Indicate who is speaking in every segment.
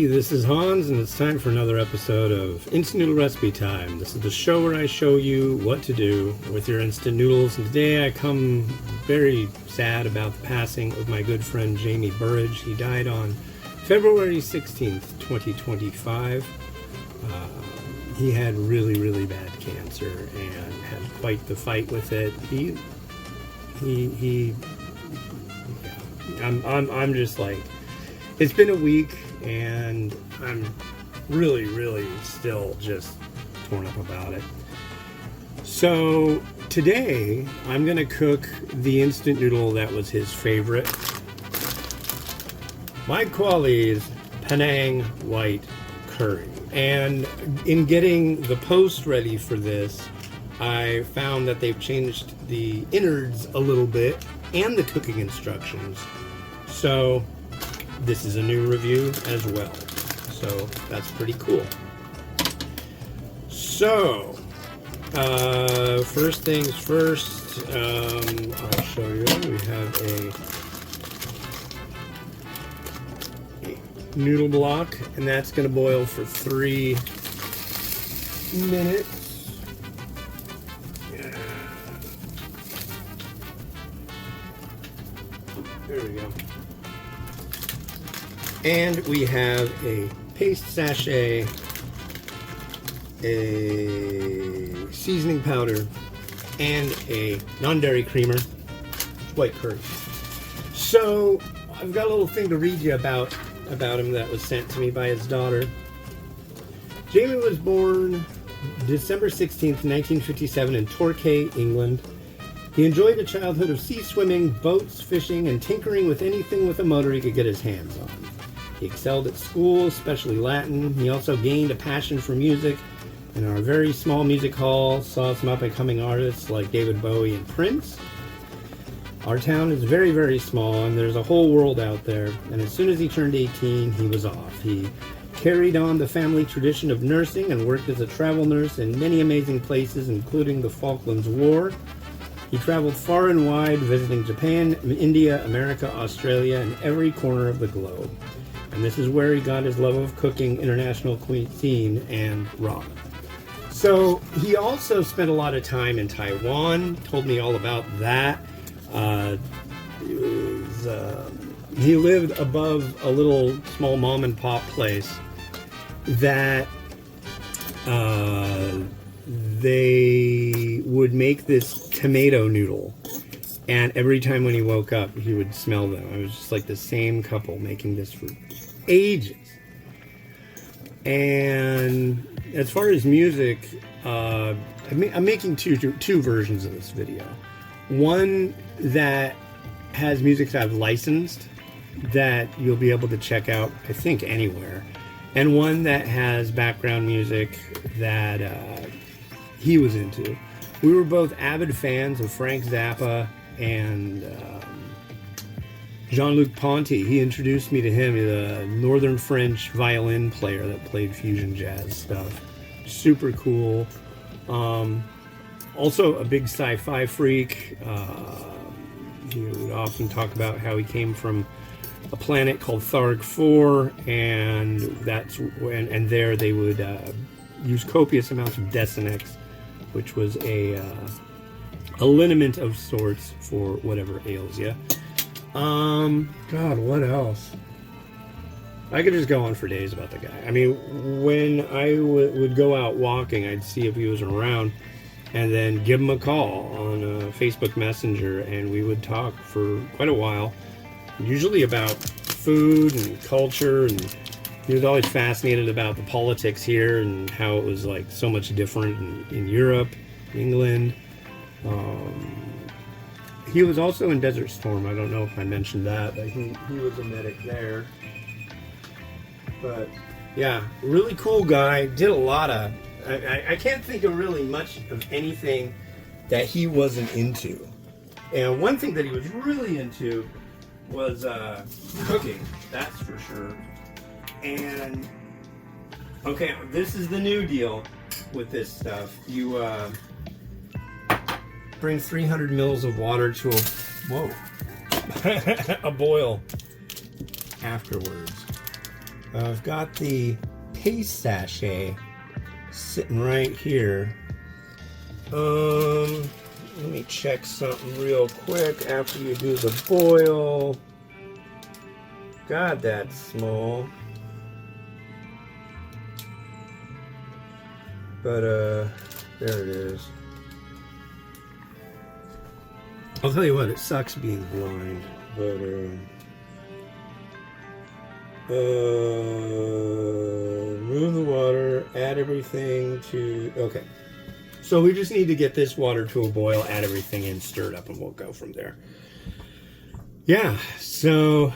Speaker 1: Hey, this is Hans, and it's time for another episode of Instant Noodle Recipe Time. This is the show where I show you what to do with your instant noodles, and today I come very sad about the passing of my good friend Jamie Burridge. He died on February 16th, 2025. He had really bad cancer and had quite the fight with it. I'm just like, it's been a week and I'm really still just torn up about it. So today I'm gonna cook the instant noodle that was his favorite, MyKuali's Penang white curry. And in getting the post ready for this, I found that they've changed the innards a little bit and the cooking instructions. So this is a new review as well. So that's pretty cool. So first things first, I'll show you. We have a noodle block, and that's going to boil for 3 minutes. Yeah. There we go. And we have a paste sachet, a seasoning powder, and a non-dairy creamer, white curry. So I've got a little thing to read you about him that was sent to me by his daughter. Jamie was born December 16th, 1957 in Torquay, England. He enjoyed a childhood of sea swimming, boats, fishing, and tinkering with anything with a motor he could get his hands on. He excelled at school, especially Latin. He also gained a passion for music. In our very small music hall, saw some up-and-coming artists like David Bowie and Prince. Our town is very small, and there's a whole world out there. And as soon as he turned 18, he was off. He carried on the family tradition of nursing and worked as a travel nurse in many amazing places, including the Falklands War. He traveled far and wide, visiting Japan, India, America, Australia, and every corner of the globe. And this is where he got his love of cooking international cuisine and ramen. So he also spent a lot of time in Taiwan, told me all about that. He lived above a little small mom and pop place that they would make this tomato noodle, and every time when he woke up he would smell them. It was just like the same couple making this for ages. And as far as music, I'm making two versions of this video. One that has music that I've licensed that you'll be able to check out, I think, anywhere. And one that has background music that he was into. We were both avid fans of Frank Zappa and Jean-Luc Ponty. He introduced me to him, the Northern French violin player that played fusion jazz stuff. Super cool. Also a big sci-fi freak. He would often talk about how he came from a planet called Tharg 4, and there they would use copious amounts of Desenex, which was a liniment of sorts for whatever ails you. God, what else? I could just go on for days about the guy. I mean, when I would go out walking, I'd see if he was around, and then give him a call on Facebook Messenger, and we would talk for quite a while, usually about food and culture, and he was always fascinated about the politics here and how it was like so much different in Europe, England. He was also in Desert Storm. I don't know if I mentioned that, but he was a medic there. But yeah, really cool guy. Did a lot of... I can't think of really much of anything that he wasn't into. And one thing that he was really into was cooking. That's for sure. And okay, this is the new deal with this stuff. You bring 300 mils of water to a boil afterwards. I've got the paste sachet sitting right here. Let me check something real quick after you do the boil. God, that's small. But, there it is. I'll tell you what, it sucks being blind, but, remove the water, add everything to, okay. So we just need to get this water to a boil, add everything in, stir it up, and we'll go from there. Yeah, so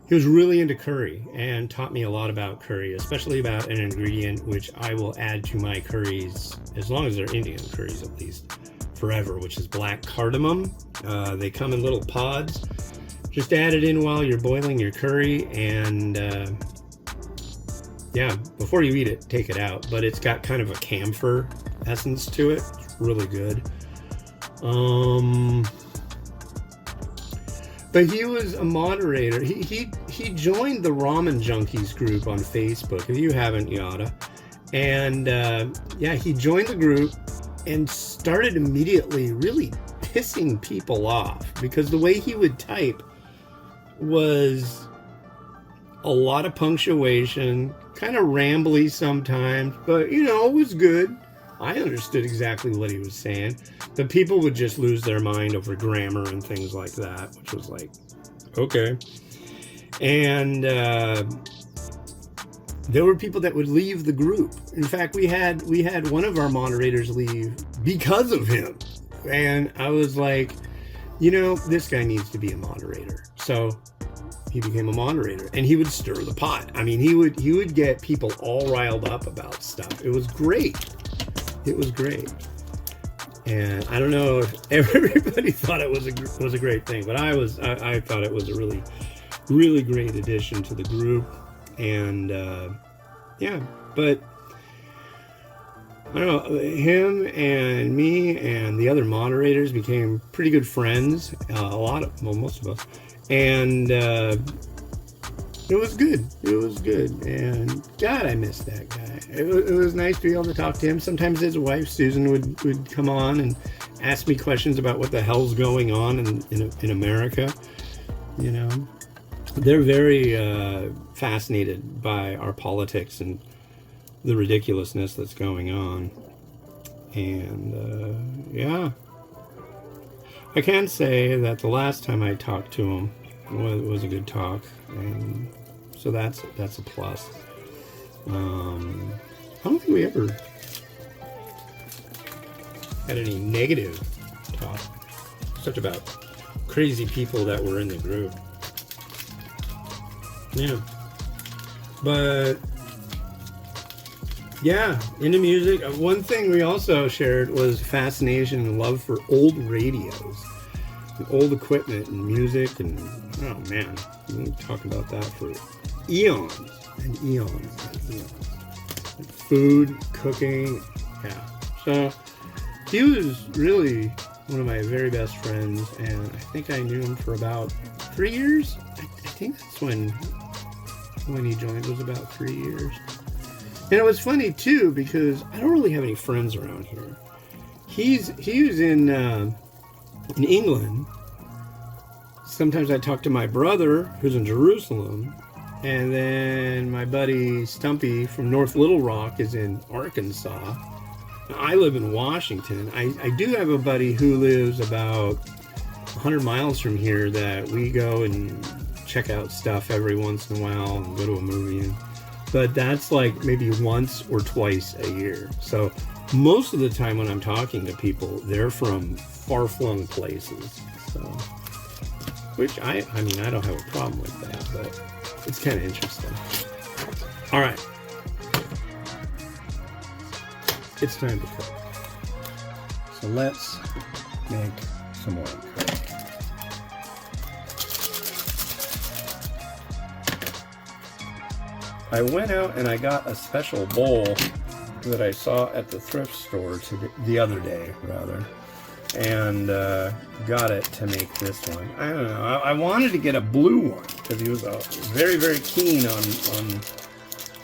Speaker 1: he was really into curry and taught me a lot about curry, especially about an ingredient which I will add to my curries, as long as they're Indian curries at least, forever, which is black cardamom. They come in little pods. Just add it in while you're boiling your curry, and yeah, before you eat it, take it out. But it's got kind of a camphor essence to it. It's really good. But he was a moderator. He joined the Ramen Junkies group on Facebook. If you haven't, you oughta. And yeah, he joined the group and started immediately really pissing people off, because the way he would type was a lot of punctuation, kind of rambly sometimes, but you know, it was good. I understood exactly what he was saying. But people would just lose their mind over grammar and things like that, which was like, okay. And there were people that would leave the group. In fact, we had one of our moderators leave because of him. And I was like, you know, this guy needs to be a moderator. So he became a moderator, and he would stir the pot. I mean, he would get people all riled up about stuff. It was great. It was great. And I don't know if everybody thought it was a great thing, but I thought it was a really, really great addition to the group. And yeah, but I don't know, him and me and the other moderators became pretty good friends. Most of us. And it was good. It was good. And God, I miss that guy. It was nice to be able to talk to him. Sometimes his wife, Susan, would come on and ask me questions about what the hell's going on in America. You know, they're very fascinated by our politics and the ridiculousness that's going on. And yeah, I can say that the last time I talked to him was a good talk, and so that's a plus. I don't think we ever had any negative talk, except about crazy people that were in the group. Yeah, but yeah, into music. One thing we also shared was fascination and love for old radios, and old equipment and music, and oh man, we can talk about that for eons and eons and eons. And food, cooking, yeah. So he was really one of my very best friends, and I think I knew him for about 3 years. I think that's when he joined, was about 3 years. And it was funny too, because I don't really have any friends around here. He was in England. Sometimes I talk to my brother, who's in Jerusalem, and then my buddy Stumpy from North Little Rock is in Arkansas. Now, I live in Washington. I do have a buddy who lives about 100 miles from here that we go and check out stuff every once in a while and go to a movie. But that's like maybe once or twice a year. So most of the time when I'm talking to people, they're from far-flung places. So, which I mean, I don't have a problem with that, but it's kind of interesting. All right. It's time to cook. So let's make some more curry. I went out and I got a special bowl that I saw at the thrift store the other day, rather. and got it to make this one. I don't know. I wanted to get a blue one because he was very, very keen on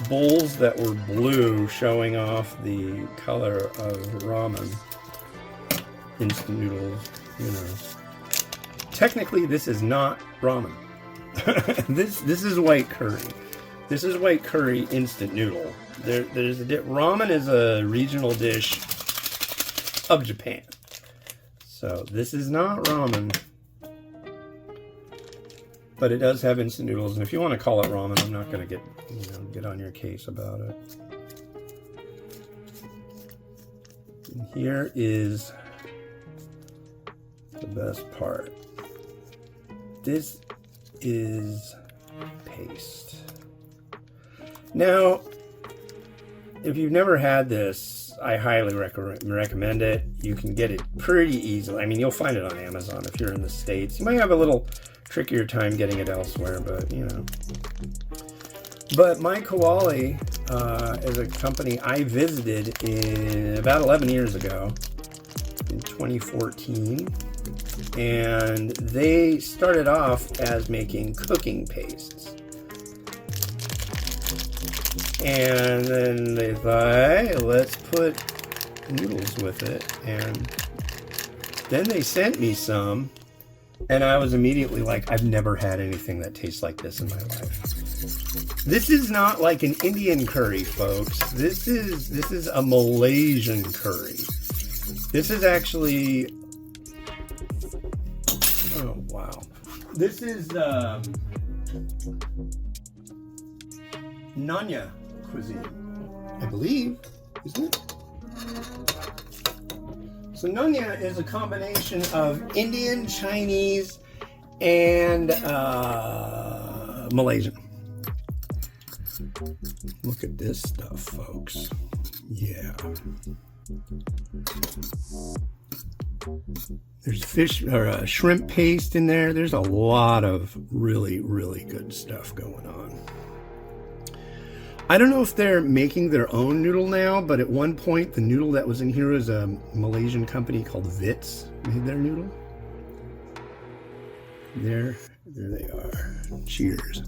Speaker 1: bowls that were blue, showing off the color of ramen, instant noodles, you know. Technically, this is not ramen. This is white curry. This is white curry instant noodle. Ramen is a regional dish of Japan. So this is not ramen, but it does have instant noodles. And if you want to call it ramen, I'm not going to get on your case about it. And here is the best part. This is paste. Now, if you've never had this, I highly recommend it. You can get it pretty easily. I mean, you'll find it on Amazon if you're in the States. You might have a little trickier time getting it elsewhere, but you know. But MyKuali is a company I visited about 11 years ago, in 2014. And they started off as making cooking pastes. And then they thought, hey, let's put noodles with it. And then they sent me some, and I was immediately like, I've never had anything that tastes like this in my life. This is not like an Indian curry, folks. This is a Malaysian curry. This is actually... Oh, wow. This is Nanya cuisine, I believe, isn't it? So Nanya is a combination of Indian, Chinese, and Malaysian. Look at this stuff, folks. Yeah. There's fish or shrimp paste in there. There's a lot of really, really good stuff going on. I don't know if they're making their own noodle now, but at one point the noodle that was in here was a Malaysian company called Vitz made their noodle. There they are. Cheers.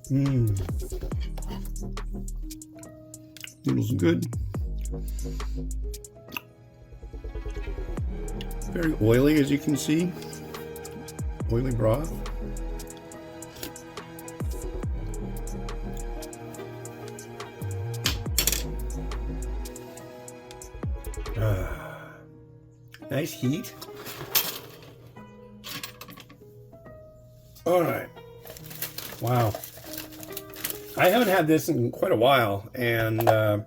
Speaker 1: Noodles are good. Very oily, as you can see. Oily broth. Nice heat. All right. Wow. I haven't had this in quite a while, and the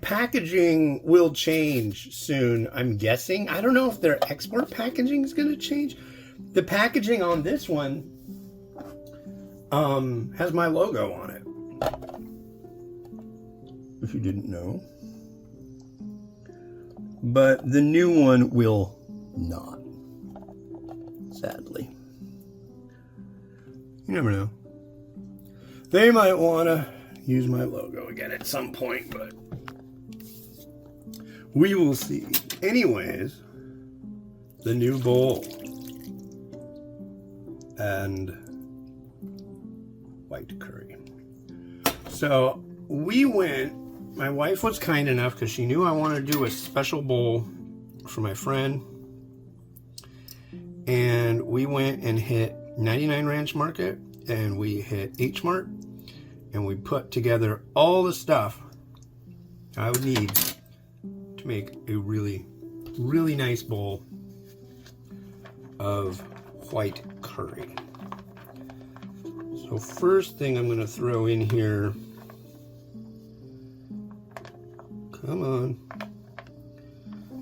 Speaker 1: packaging will change soon, I'm guessing. I don't know if their export packaging is going to change. The packaging on this one has my logo on it, if you didn't know. But the new one will not, sadly. You never know. They might want to use my logo again at some point, but we will see. Anyways, the new bowl and white curry. So we went, my wife was kind enough because she knew I wanted to do a special bowl for my friend. And we went and hit 99 Ranch Market and we hit H Mart and we put together all the stuff I would need to make a really, really nice bowl of white curry. So first thing I'm going to throw in here, come on.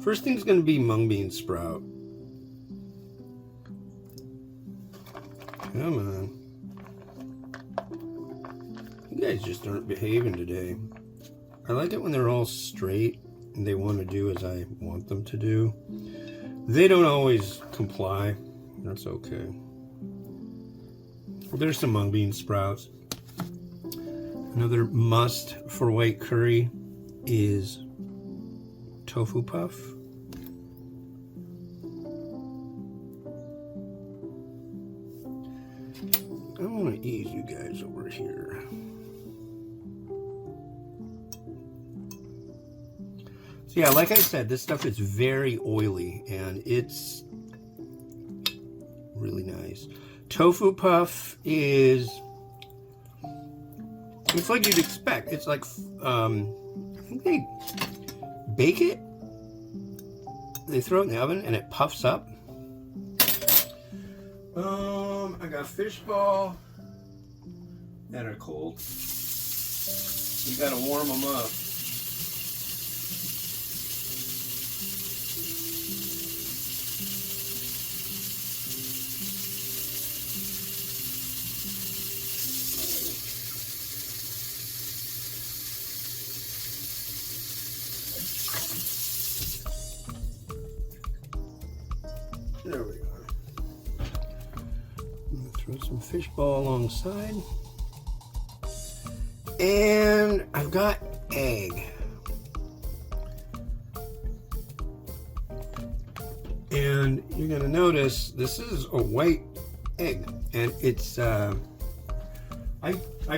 Speaker 1: First thing's going to be mung bean sprout. Come on. You guys just aren't behaving today. I like it when they're all straight and they want to do as I want them to do. They don't always comply. That's okay. There's some mung bean sprouts. Another must for white curry is tofu puff. I want to ease you guys over here. So yeah, like I said, this stuff is very oily and it's really nice. Tofu puff is, it's like you'd expect. It's like, I think they bake it. They throw it in the oven and it puffs up. I got fish ball that are cold. You gotta warm them up. There we go. I'm gonna throw some fish ball alongside. And I've got egg. And you're gonna notice this is a white egg. And it's, I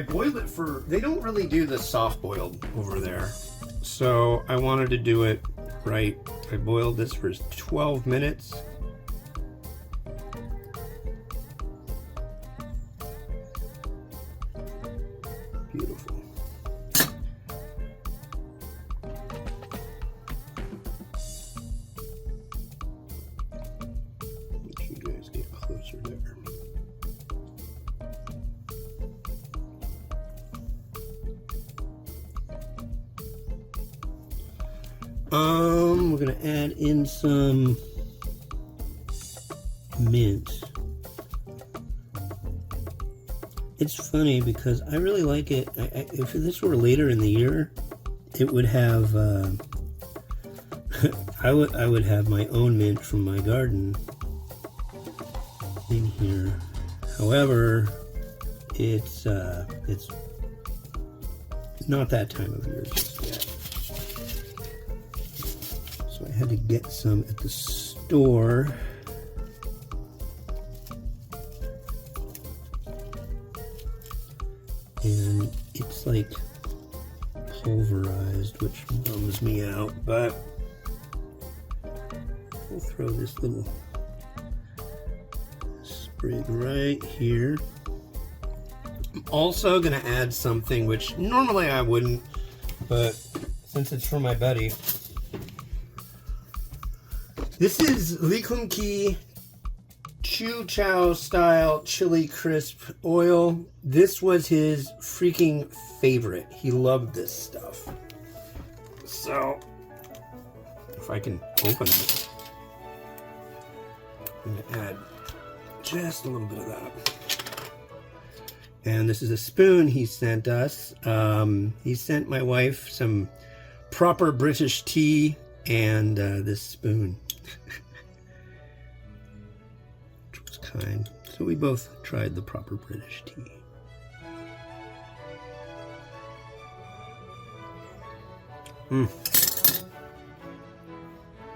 Speaker 1: boiled it for, they don't really do the soft boiled over there. So I wanted to do it right. I boiled this for 12 minutes. Beautiful. Let you guys get closer there. We're gonna add in some mint. It's funny because I really like it. If this were later in the year, it would have. I would have my own mint from my garden in here. However, it's not that time of year just yet. So I had to get some at the store. And it's like pulverized, which bums me out, but we'll throw this little sprig right here. I'm also gonna add something which normally I wouldn't, but since it's from my buddy, this is Lee Kun Ki Chu Chow style chili crisp oil. This was his freaking favorite. He loved this stuff. So, if I can open it, I'm gonna add just a little bit of that. And this is a spoon he sent us. He sent my wife some proper British tea and this spoon. Kind. So we both tried the proper British tea.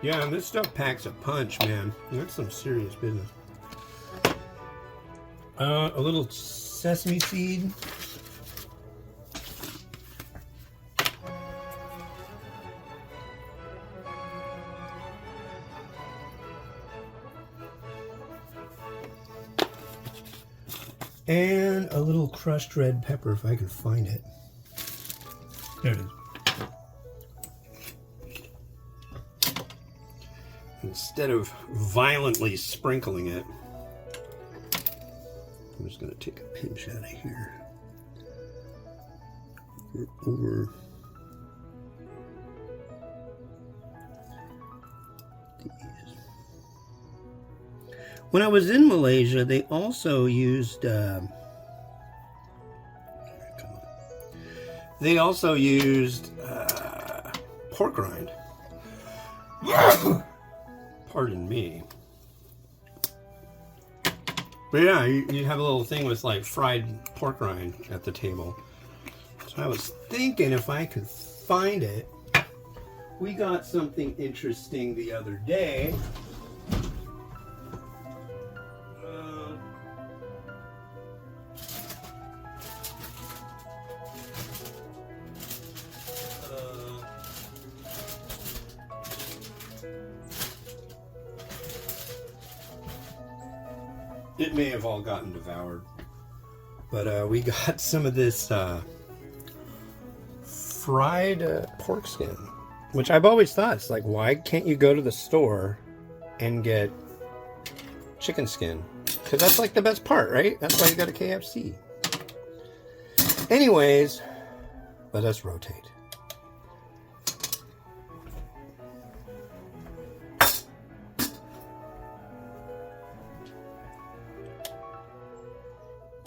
Speaker 1: Yeah, and this stuff packs a punch, man. That's some serious business. A little sesame seed. And a little crushed red pepper, if I can find it. There it is. Instead of violently sprinkling it, I'm just going to take a pinch out of here. Over these. When I was in Malaysia, they also used pork rind. Pardon me. But yeah, you have a little thing with like fried pork rind at the table. So I was thinking if I could find it, we got something interesting the other day. It may have all gotten devoured, but we got some of this fried pork skin, which I've always thought, it's like, why can't you go to the store and get chicken skin? Because that's like the best part, right? That's why you got a KFC. Anyways, let us rotate.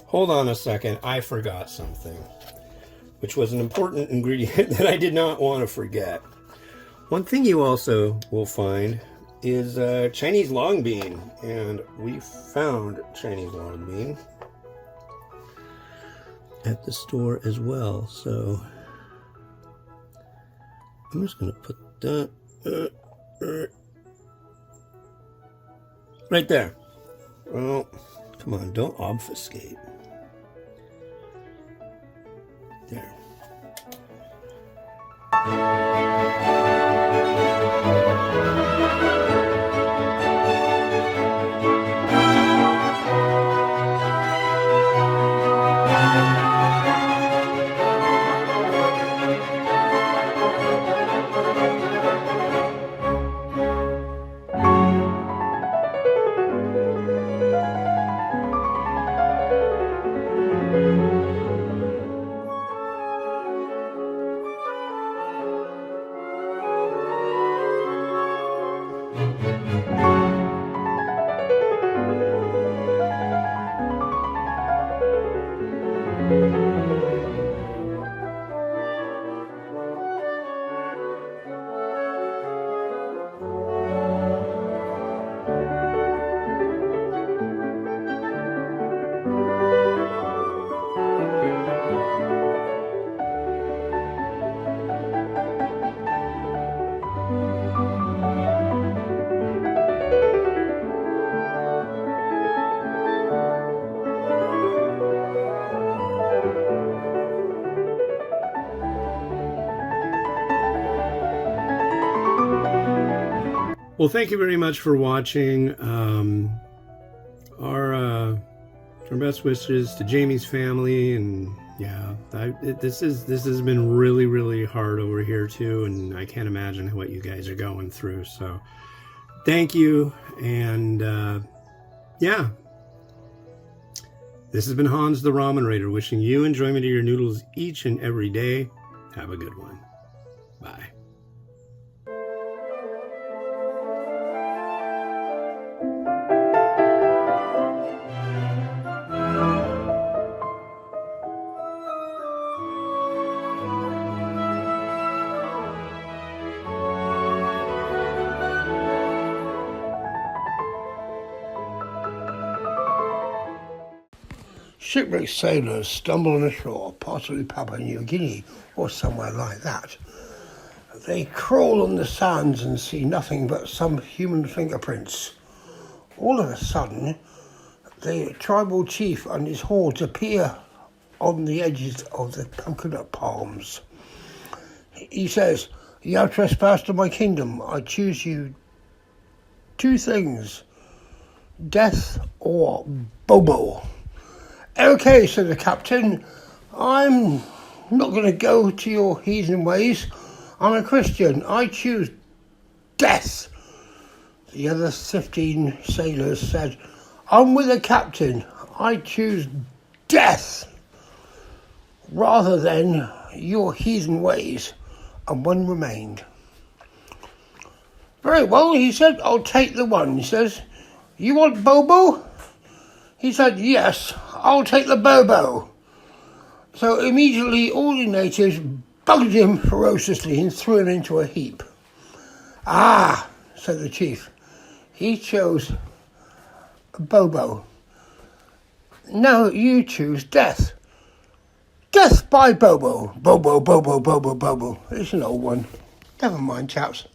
Speaker 1: Hold on a second, I forgot something, which was an important ingredient that I did not want to forget. One thing you also will find is Chinese long bean, and we found Chinese long bean at the store as well. So I'm just going to put that right there. Well, come on, don't obfuscate. There. Well, thank you very much for watching. Our best wishes to Jamie's family, and yeah, this has been really, really hard over here too, and I can't imagine what you guys are going through. So, thank you, and yeah, this has been Hans the Ramen Raider, wishing you enjoyment of your noodles each and every day. Have a good one. Bye.
Speaker 2: Shipwrecked sailors stumble on the shore, possibly Papua New Guinea or somewhere like that. They crawl on the sands and see nothing but some human fingerprints. All of a sudden, the tribal chief and his hordes appear on the edges of the coconut palms. He says, "You have trespassed on my kingdom. I choose you two things, death or Bobo." "Okay," said the captain, "I'm not going to go to your heathen ways. I'm a Christian. I choose death." The other 15 sailors said, "I'm with the captain. I choose death rather than your heathen ways." And one remained. "Very well," he said, "I'll take the one." He says, "You want Bobo?" He said, "Yes, I'll take the Bobo." So immediately all the natives bugged him ferociously and threw him into a heap. "Ah," said the chief, "he chose Bobo. No, you choose death. Death by Bobo. Bobo, Bobo, Bobo, Bobo." It's an old one. Never mind, chaps.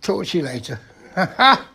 Speaker 2: Talk to you later. Ha ha!